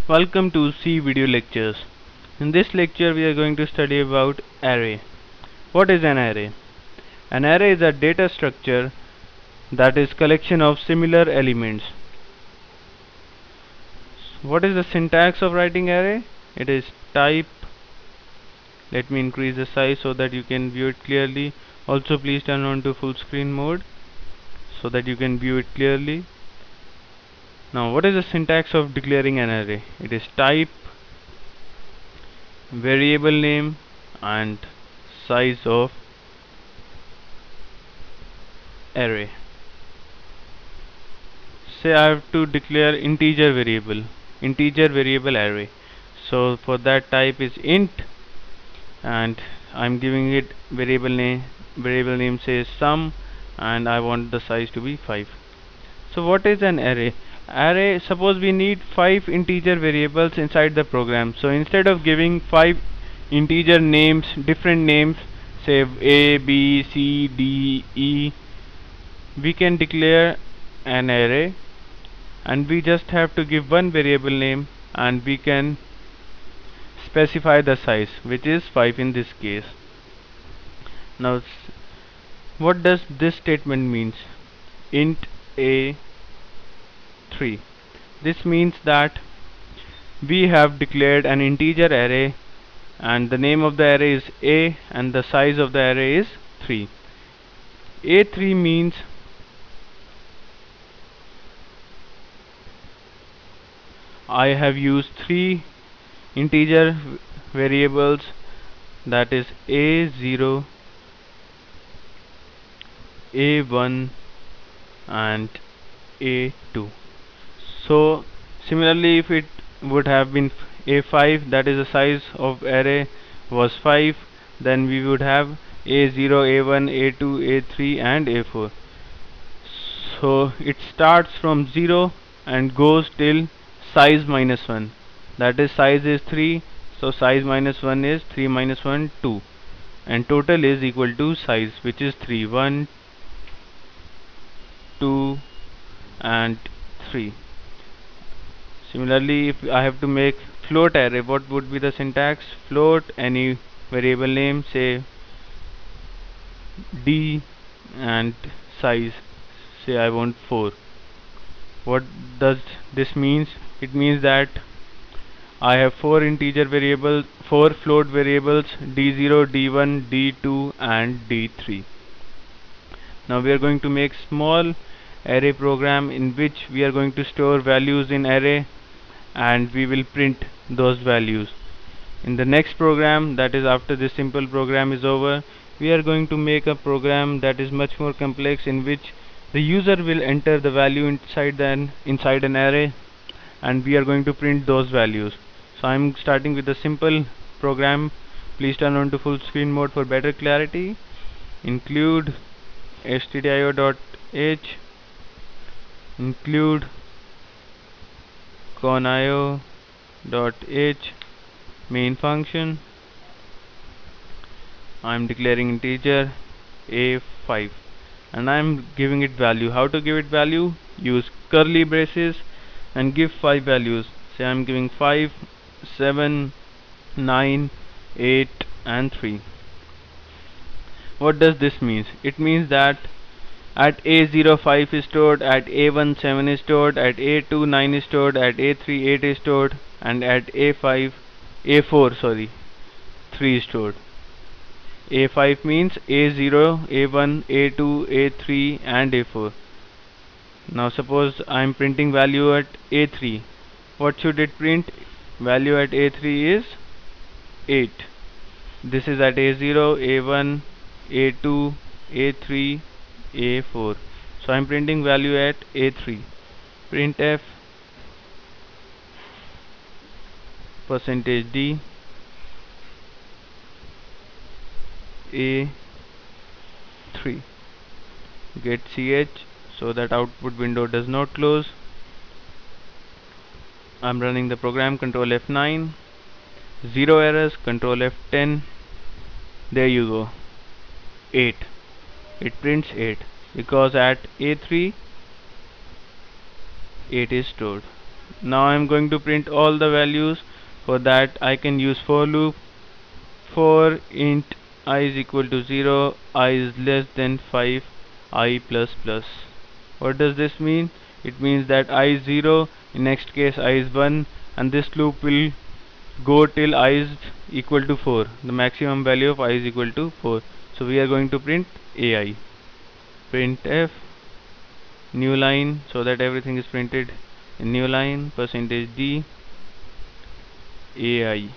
Welcome to C Video Lectures. In this lecture we are going to study about array. What is an array? An array is a data structure that is collection of similar elements. What is the syntax of writing array? It is type. Let me increase the size so that you can view it clearly. Also please turn on to full screen mode so that you can view it clearly. Now what is the syntax of declaring an array? It is type, variable name and size of array. Say I have to declare integer variable array. So for that type is int and I'm giving it variable name says sum and I want the size to be 5. So what is an array? Array, suppose we need 5 integer variables inside the program. So instead of giving 5 integer names, different names, say A, B, C, D, E, we can declare an array and we just have to give one variable name and we can specify the size, which is 5 in this case. Now what does this statement means? Int A 3. This means that we have declared an integer array and the name of the array is A and the size of the array is 3. A3 means I have used 3 integer variables, that is A0, A1 and A2. So similarly, if it would have been A5, that is the size of array was 5, then we would have A0, A1, A2, A3 and A4. So it starts from 0 and goes till size minus 1, that is size is 3, so size minus 1 is 3 minus 1 2 and total is equal to size, which is 3, 1, 2 and 3. Similarly, if I have to make float array, what would be the syntax? Float any variable name, say D, and size, say I want 4. What does this means? It means that I have 4 float variables D0, D1, D2 and D3. Now we are going to make small array program in which we are going to store values in array and we will print those values. In the next program, that is after this simple program is over, we are going to make a program that is much more complex, in which the user will enter the value inside an array and we are going to print those values. So I am starting with a simple program. Please turn on to full screen mode for better clarity. Include stdio.h, include conio.h main function. I am declaring integer a5 and I am giving it value. How to give it value? Use curly braces and give 5 values. Say I am giving 5, 7, 9, 8 and 3. What does this mean? It means that at A0 5 is stored, at A1 7 is stored, at A2 9 is stored, at A3 8 is stored and at A4 3 is stored. A5 means A0, A1, A2, A3 and A4. Now suppose I am printing value at A3. What should it print? Value at A3 is 8. This is at A0, A1, A2, A3, A4. So I am printing value at A3. Printf %d A3, get ch so that output window does not close. I am running the program. Control F9, 0 errors. Control F10. There you go, 8. It prints 8 because at A3 8 is stored. Now I'm going to print all the values. For that I can use for loop. For int I is equal to 0, I is less than 5, I plus plus. What does this mean? It means that I is 0, in next case I is 1, and this loop will go till I is equal to 4. The maximum value of I is equal to 4. So we are going to print AI. Printf new line, so that everything is printed in new line, %d AI.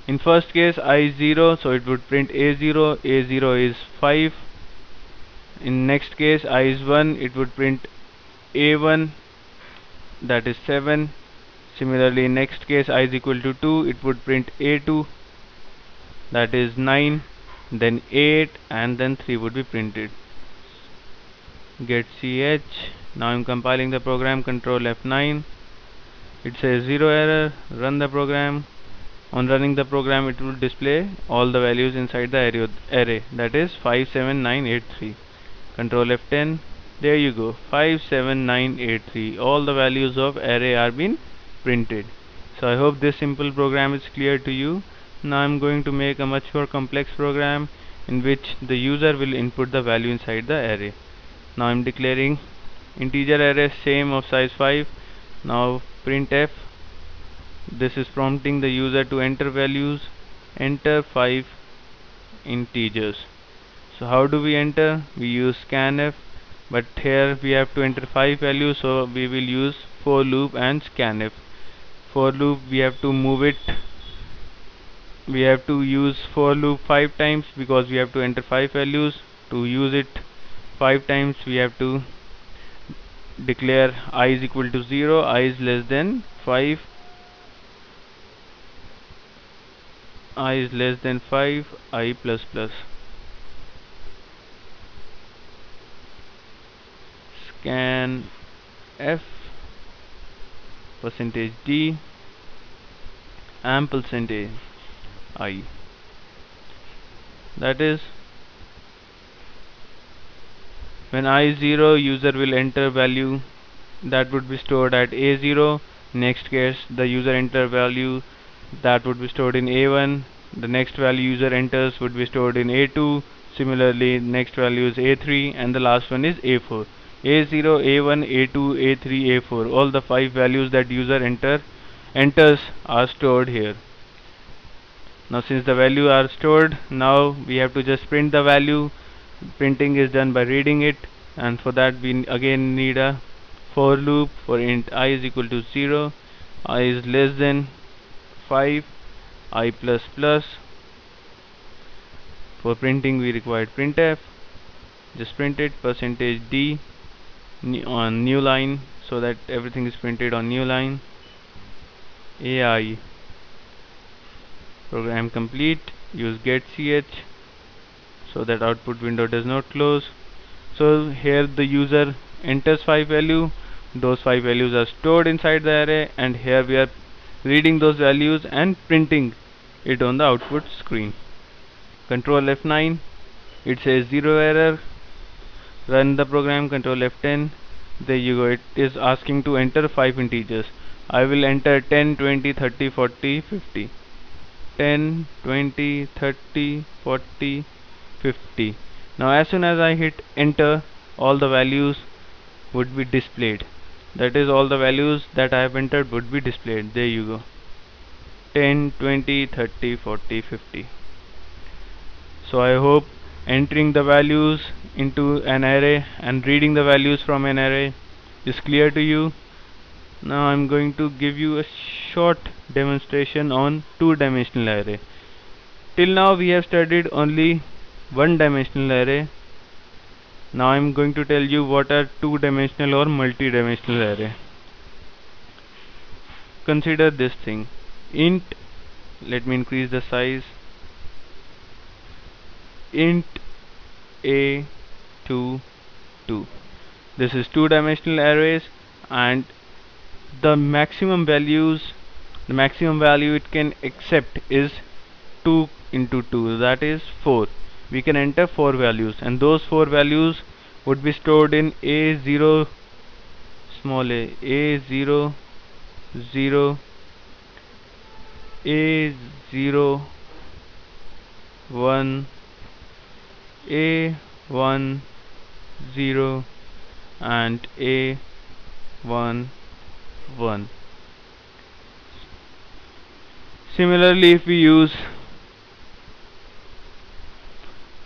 In first case I is 0, so it would print A0. A0 is 5. In next case I is 1, it would print A1, that is 7. Similarly, in next case I is equal to 2, it would print A2, that is 9, then 8, and then 3 would be printed. Get ch. Now I'm compiling the program, control F9. It says 0 error. Run the program. On running the program, it will display all the values inside the array, that is 57983. Control F10. There you go, 57983. All the values of array are being printed. So I hope this simple program is clear to you. Now I'm going to make a much more complex program in which the user will input the value inside the array. Now I'm declaring integer array same of size 5. Now printf. This is prompting the user to enter values. Enter 5 integers. So how do we enter? We use scanf, but here we have to enter 5 values, so we will use for loop and scanf. For loop we have to move it. We have to use for loop 5 times because we have to enter 5 values. To use it 5 times we have to declare I is equal to 0, I is less than 5, I is less than 5, I plus plus. Scan f %d ampersand I. That is, when I is 0, user will enter value that would be stored at A0. Next case, the user enter value that would be stored in A1. The next value user enters would be stored in A2. Similarly, next value is A3, and the last one is A4. A0, A1, A2, A3, A4. All the 5 values that user enters are stored here. Now since the value are stored, now we have to just print the value. Printing is done by reading it, and for that we again need a for loop. For int I is equal to 0, I is less than 5, I plus plus. For printing we required printf. Just print it %d on new line, so that everything is printed on new line. AI. Program complete. Use get ch so that output window does not close. So here the user enters 5 value. Those 5 values are stored inside the array, and here we are reading those values and printing it on the output screen. Control F9. It says 0 error. Run the program, control F10. There you go, it is asking to enter 5 integers. I will enter 10, 20, 30, 40, 50. 10, 20, 30, 40, 50. Now as soon as I hit enter, all the values would be displayed. That is, all the values that I have entered would be displayed. There you go, 10, 20, 30, 40, 50. So I hope entering the values into an array and reading the values from an array is clear to you. Now I'm going to give you a short demonstration on two-dimensional array. Till now we have studied only one-dimensional array. Now I'm going to tell you what are two-dimensional or multi-dimensional array. Consider this thing. Int, let me increase the size. Int a 2 2. This is two-dimensional arrays, and the maximum value it can accept is 2 into 2, that is 4. We can enter 4 values, and those 4 values would be stored in A0 small A0 0 A0 1 A1 0 and A1 1. Similarly, if we use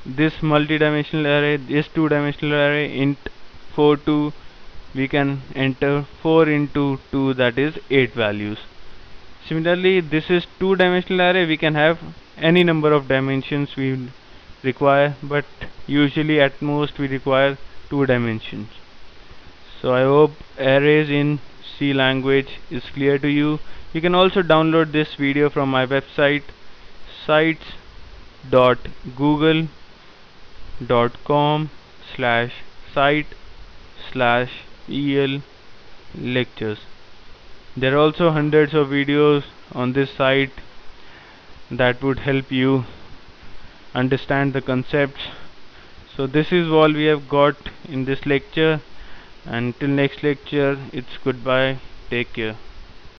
this multi-dimensional array, this two-dimensional array int42, we can enter 4 into 2, that is 8 values. Similarly, this is two-dimensional array, we can have any number of dimensions we require, but usually at most we require 2 dimensions. So I hope arrays in C language is clear to you. You can also download this video from my website sites.google.com/site/el lectures. There are also hundreds of videos on this site that would help you understand the concepts. So this is all we have got in this lecture. Until next lecture, it's goodbye. Take care.